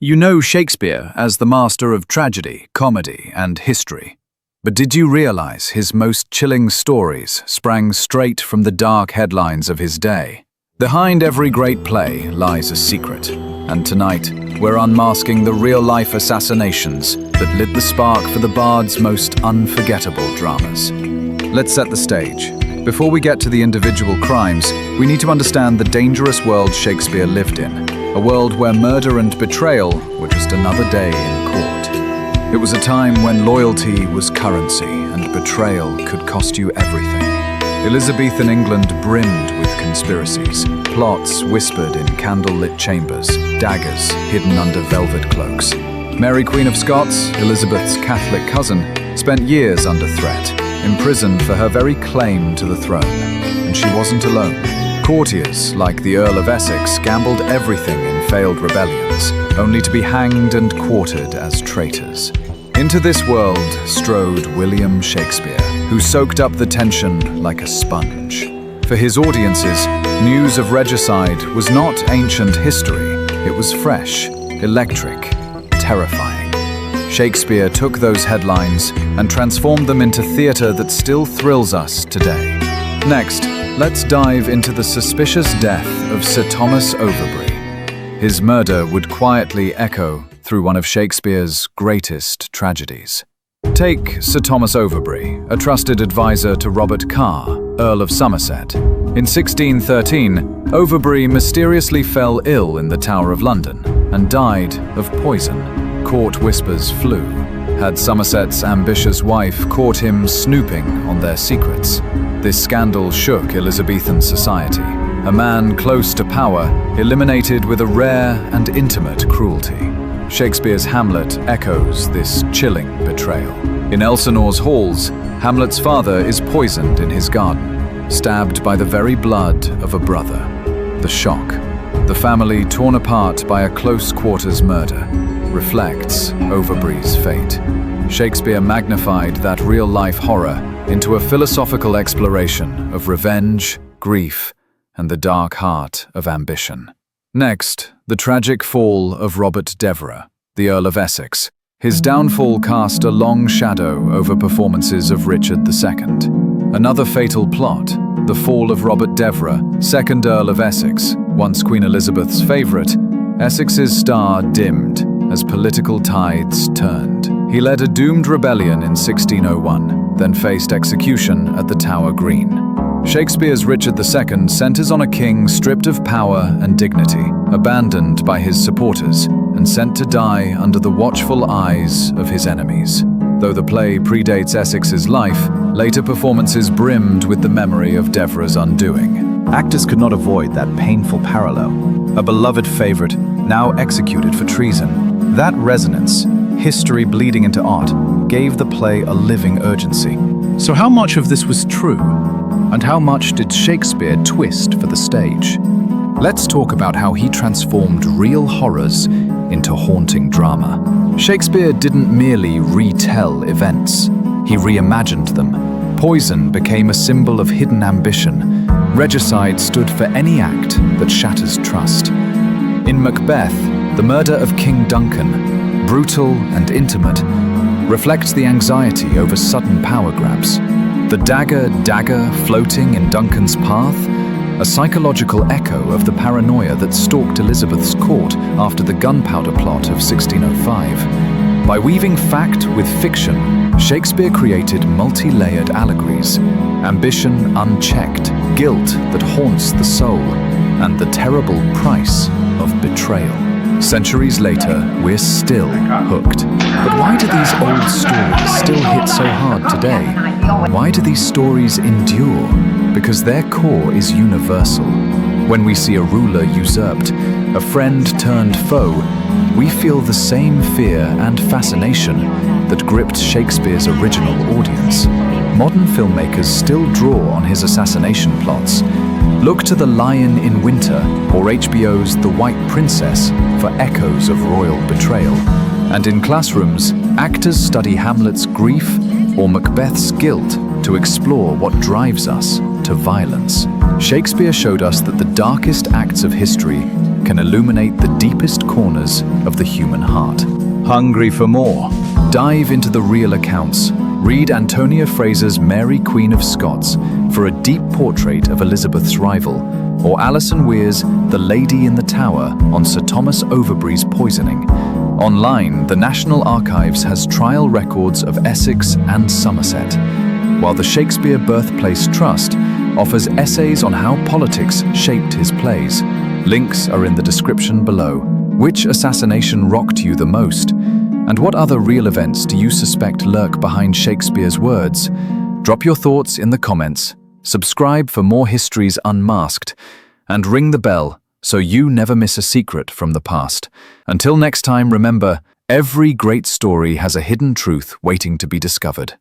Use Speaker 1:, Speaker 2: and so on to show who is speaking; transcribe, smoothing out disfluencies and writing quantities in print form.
Speaker 1: You know Shakespeare as the master of tragedy, comedy, and history. But did you realize his most chilling stories sprang straight from the dark headlines of his day? Behind every great play lies a secret, and tonight we're unmasking the real-life assassinations that lit the spark for the bard's most unforgettable dramas. Let's set the stage. Before we get to the individual crimes, we need to understand the dangerous world Shakespeare lived in. A world where murder and betrayal were just another day in court. It was a time when loyalty was currency and betrayal could cost you everything. Elizabethan England brimmed with conspiracies, plots whispered in candle-lit chambers, daggers hidden under velvet cloaks. Mary Queen of Scots, Elizabeth's Catholic cousin, spent years under threat, imprisoned for her very claim to the throne. And she wasn't alone. Courtiers, like the Earl of Essex, gambled everything in failed rebellions, only to be hanged and quartered as traitors. Into this world strode William Shakespeare, who soaked up the tension like a sponge. For his audiences, news of regicide was not ancient history, it was fresh, electric, terrifying. Shakespeare took those headlines and transformed them into theatre that still thrills us today. Next, let's dive into the suspicious death of Sir Thomas Overbury. His murder would quietly echo through one of Shakespeare's greatest tragedies. Take Sir Thomas Overbury, a trusted advisor to Robert Carr, Earl of Somerset. In 1613, Overbury mysteriously fell ill in the Tower of London and died of poison. Court whispers flew. Had Somerset's ambitious wife caught him snooping on their secrets? This scandal shook Elizabethan society. A man close to power, eliminated with a rare and intimate cruelty. Shakespeare's Hamlet echoes this chilling betrayal. In Elsinore's halls, Hamlet's father is poisoned in his garden, stabbed by the very blood of a brother. The shock, the family torn apart by a close-quarters murder, reflects Overbury's fate. Shakespeare magnified that real-life horror into a philosophical exploration of revenge, grief, and the dark heart of ambition. Next, the tragic fall of Robert Devereux, the Earl of Essex. His downfall cast a long shadow over performances of Richard II. Another fatal plot, the fall of Robert Devereux, 2nd Earl of Essex, once Queen Elizabeth's favourite. Essex's star dimmed as political tides turned. He led a doomed rebellion in 1601, then faced execution at the Tower Green. Shakespeare's Richard II centers on a king stripped of power and dignity, abandoned by his supporters, and sent to die under the watchful eyes of his enemies. Though the play predates Essex's life, later performances brimmed with the memory of Devereux's undoing.
Speaker 2: Actors could not avoid that painful parallel. A beloved favorite, now executed for treason. That resonance, history bleeding into art, gave the play a living urgency.
Speaker 1: So how much of this was true? And how much did Shakespeare twist for the stage? Let's talk about how he transformed real horrors into haunting drama. Shakespeare didn't merely retell events, he reimagined them. Poison became a symbol of hidden ambition. Regicide stood for any act that shatters trust. In Macbeth, the murder of King Duncan, brutal and intimate, reflects the anxiety over sudden power grabs. The dagger floating in Duncan's path, a psychological echo of the paranoia that stalked Elizabeth's court after the gunpowder plot of 1605. By weaving fact with fiction, Shakespeare created multi-layered allegories, ambition unchecked, guilt that haunts the soul, and the terrible price of betrayal. Centuries later, we're still hooked. But why do these old stories still hit so hard today? Why do these stories endure? Because their core is universal. When we see a ruler usurped, a friend turned foe, we feel the same fear and fascination that gripped Shakespeare's original audience. Modern filmmakers still draw on his assassination plots. Look to The Lion in Winter or HBO's The White Princess for echoes of royal betrayal. And in classrooms, actors study Hamlet's grief or Macbeth's guilt to explore what drives us to violence. Shakespeare showed us that the darkest acts of history can illuminate the deepest corners of the human heart.
Speaker 2: Hungry for more?
Speaker 1: Dive into the real accounts. Read Antonia Fraser's Mary Queen of Scots for a deep portrait of Elizabeth's rival, or Alison Weir's The Lady in the Tower on Sir Thomas Overbury's poisoning. Online, the National Archives has trial records of Essex and Somerset, while the Shakespeare Birthplace Trust offers essays on how politics shaped his plays. Links are in the description below. Which assassination rocked you the most? And what other real events do you suspect lurk behind Shakespeare's words? Drop your thoughts in the comments, subscribe for more histories unmasked, and ring the bell so you never miss a secret from the past. Until next time, remember, every great story has a hidden truth waiting to be discovered.